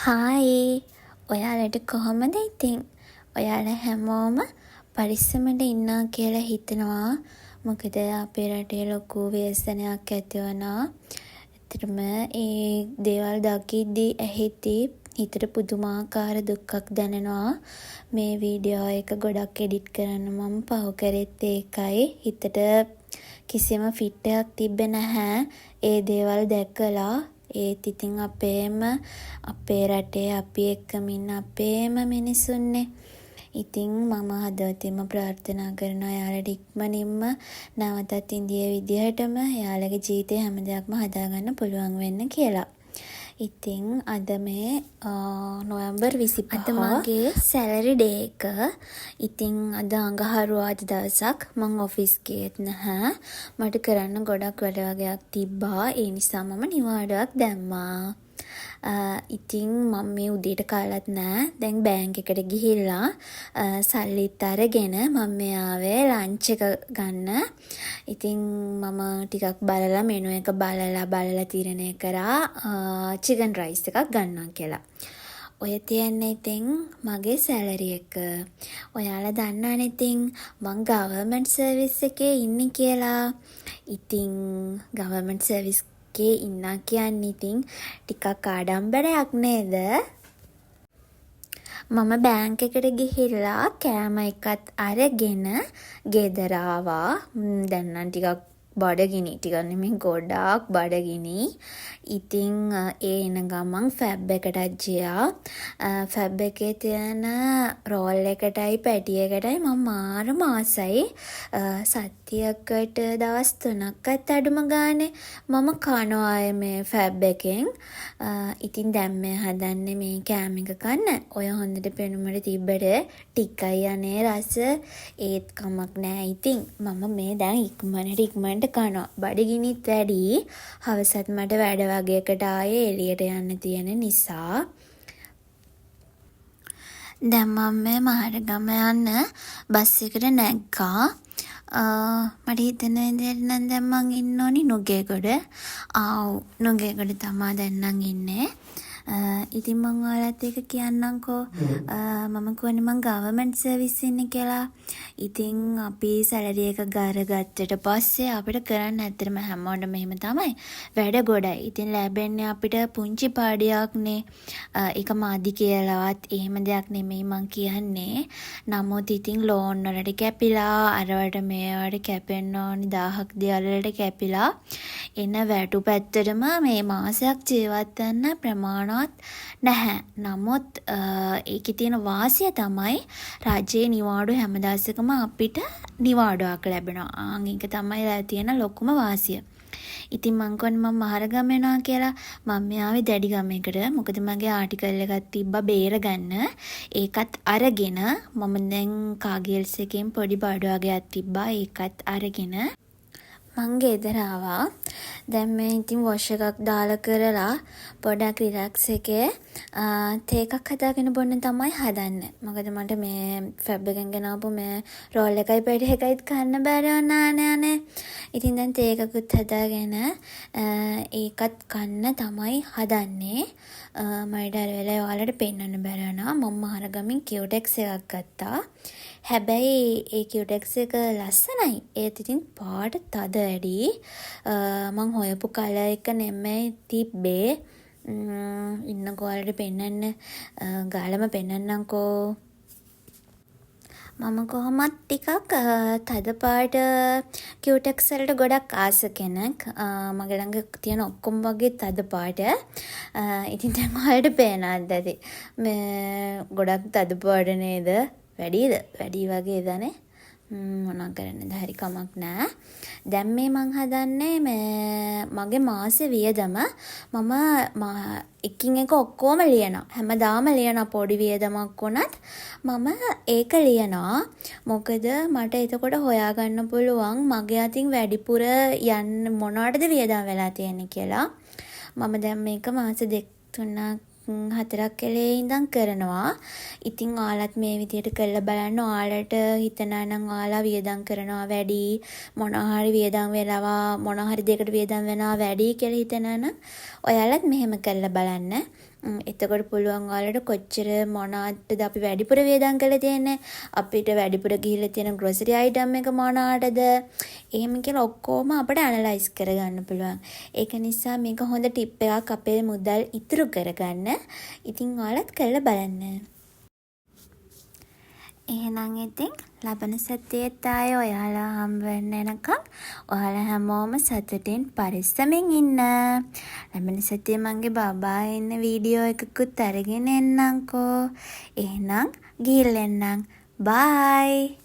Hi ඔයාලට කොහොමද ඉතින්? ඔයාලා හැමෝම පරිස්සමට ඉන්නා කියලා හිතනවා. මොකද අපේ රටේ ලොකු ව්‍යසනයක් ඇති වුණා. ඇත්තටම ඒ දේවල් දකිද්දී ඇහිද්දී හිතට පුදුමාකාර දුකක් දැනෙනවා. මේ වීඩියෝ එක ගොඩක් එඩිට් කරන්න මම පහු කරෙත් ඒකයි. හිතට කිසිම ෆිට් එකක් තිබ්බේ නැහැ. ඒ දේවල් දැකලා ඒත් ඉතින් අපේ රටේ අපි එක්කම ඉන්න අපේම මිනිසුන්නේ. ඉතින් මම හදවතින්ම ප්‍රාර්ථනා කරනවා එයාලට ඉක්මනින්ම නැවතත් ඉන්දිය විදිහටම එයාලගේ ජීවිතේ හැම දෙයක්ම හදාගන්න පුළුවන් වෙන්න කියලා. ඉතින් අද මේ නොවැම්බර් 25 අද මගේ සැලරි ඩේ එක. ඉතින් අද අඟහරුවාදා දවසක් මම ඔෆිස් ගියෙත් නැහැ. මට කරන්න ගොඩක් වැඩ වගේක් තිබ්බා. ඒ නිසා මම නිවාඩුවක් දැම්මා. ඉතින් මම මේ උදේට කාලත් නෑ. දැන් බෑන්ක් එකට ගිහිල්ලා සල්ලිත් අරගෙන මම මේ ආවේ ලන්ච් එක ගන්න. ඉතින් මම ටිකක් බලලා මෙනු එක බලලා තීරණය කරා චිකන් රයිස් එකක් ගන්නවා කියලා. ඔය තියන්නේ ඉතින් මගේ සැලරි එක. ඔයාලා දන්නවනේ ඉතින් මං ගවර්න්මන්ට් සර්විස් එකේ ඉන්නේ කියලා. ඉතින් ගවර්න්මන්ට් සර්විස් එකේ ඉන්නා කියන්නේ ඉතින් ටිකක් ආඩම්බරයක් නේද? මම බෑන්ක් එකට ගිහිල්ලා කෑම එකත් අරගෙන ගෙදර ආවා. දැන් නම් ටිකක් බඩගිනි. ටිකක් නෙමෙයි ගොඩාක් බඩගිනි. ඉතින් ඒ එන ගමන් ෆැබ් එකටත් ගියා. ෆැබ් එකේ තියෙන රෝල් එකටයි පැටි එකටයි මම මාරම ආසයි. සතියකට දවස් 3ක්වත් අඩුම ගානේ මම කනවා මේ ෆැබ් එකෙන්. ඉතින් දැන් මේ හදන්නේ මේ කෑම එක කන්න. ඔය හොඳට පෙනුමට තිබ්බට ටිකයි අනේ රස ඒත් කමක් නෑ. ඉතින් මම මේ දැන් ඉක්මනට කනවා. බඩගිනිත් වැඩි. හවසත් මට වැඩ වගේකට ආයේ එළියට යන්න තියෙන නිසා. දැන් මම මේ මහරගම යන්න බස් එකට නැග්ගා. මට හිතෙන විදිහට නම් දැන් මං ඉන්න ඕනි නුගේගොඩ. නුගේගොඩ තමා දැන් නම් ඉන්නේ. ඉතින් මං ඔයාලත් එක කියන්නම්කෝ. මම කියන්නේ මං ගවර්න්මන්ට් සර්විස් ඉන්නේ කියලා. ඉතින් අපි සැලරි එක ගත්තට පස්සේ අපිට කරන්න ඇත්තටම හැමෝටම එහෙම තමයි. වැඩ ගොඩයි. ඉතින් ලැබෙන්නේ අපිට පුංචි පාඩියක්නේ. ඒක මාදි කියලාවත් එහෙම දෙයක් නෙමෙයි මං කියන්නේ. නමුත් ඉතින් ලෝන් වලට කැපිලා අරවට මේවට කැපෙන්න ඕනි 1000ක් දේවල්වලට කැපිලා එන වැටු පැත්තටම මේ මාසයක් ජීවත් වෙන්න ප්‍රමාණවත් නැහැ. නමුත් ඒකේ තියෙන වාසිය තමයි රජයේ නිවාඩු හැමදාසකම අපිට නිවාඩුවක් ලැබෙනවා. ඒක තමයි තියෙන ලොකුම වාසිය. ඉතින් මං කියන්නේ මම මහරගම යනවා කියලා මම ආවේ දැඩි ගමේකට. මොකද මගේ ආටිකල් එකක් තිබ්බා බේරගන්න. ඒකත් අරගෙන මම දැන් කාගේල්ස් එකෙන් පොඩි බඩු වගේක් තිබ්බා. ඒකත් අරගෙන මං ගෙදර ආවා. දැන් මේ ඉතින් වොෂ් එකක් දාලා කරලා පොඩක් රිලැක්ස් එකේ තේ එකක් හදාගෙන බොන්න තමයි හදන්නේ. මොකද මට මේ ෆැබ් එකෙන් ගෙනාවු මේ රෝල් එකයි පැටි එකයිත් කන්න බැරි වුණානේ. ඉතින් දැන් තේ එකකුත් හදාගෙන ඒකත් කන්න තමයි හදන්නේ. මට අර වෙලාවේ ඔයාලට පෙන්වන්න බැරි වුණා. මම මහරගමින් කියුටෙක්ස් එකක් ගත්තා. හැබැයි ඒ කියුටෙක්ස් එක ලස්සනයි. ඒත් ඉතින් පාට තද වැඩි. මං හොයපු කලර් එක නෙමෙයි තිබ්බේ. ඉන්නකෝ ඔයාලට පෙන්වන්න ගාලම පෙන්වන්නම්කෝ. මම කොහොමත් ටිකක් තද පාට කියුටෙක්ස් වලට ගොඩක් ආස කෙනෙක්. මගේ ළඟ තියෙන ඔක්කොම වගේ තද පාට. ඉතින් දැන් ඔයාලට පේනවද ඇති. මේ ගොඩක් තද පාට නේද? වැඩිද? වැඩි වගේ දනේ. මොනවා කරන්නද? හරි කමක් නෑ. දැන් මේ මං හදන්නේ මගේ මාසේ වියදම මම එකින් එක ඔක්කොම ලියනවා. හැමදාම ලියනවා පොඩි වියදමක් වුණත් මම ඒක ලියනවා. මොකද මට එතකොට හොයාගන්න පුළුවන් මගේ අතින් වැඩිපුර යන්න මොනවටද වියදම් වෙලා තියෙන්නේ කියලා. මම දැන් මේක මාස 2-3 4ක් කලේ ඉඳන් කරනවා. ඉතින් ඔයාලත් මේ විදියට කරලා බලන්න. ඔයාලට හිතනවා නම් ඔයාලා වියදම් කරනවා වැඩි, මොනවා හරි වියදම් වෙනවා, මොනවා හරි දෙයකට වියදම් වෙනවා වැඩි කියලා හිතනවා නම් ඔයාලත් මෙහෙම කරලා බලන්න. එතකොට පුළුවන් ඔයාලට කොච්චර මොනවටද අපි වැඩිපුර වියදම් කරලා තියෙන්නේ. අපිට වැඩිපුර ගිහිල්ලා තියෙන ග්‍රොසරි අයිටම් එක මොනවටද? එහෙම කියලා ඔක්කොම අපිට ඇනලයිස් කරගන්න පුළුවන්. ඒක නිසා මේක හොඳ ටිප් එකක් අපේ මුදල් ඉතුරු කරගන්න. ඉතින් ඔයාලත් කරලා බලන්න. එහෙනම් ඉතින් ලබන සතියේත් ආයේ ඔයාලා හම්බ වෙන්න එනකම් ඔයාලා හැමෝම සතුටින් පරිස්සමින් ඉන්න. ලබන සතියේ මගේ බබා ඉන්න වීඩියෝ එකකුත් අරගෙන එන්නම්කෝ. එහෙනම් ගිහින් එන්නම්. බයි.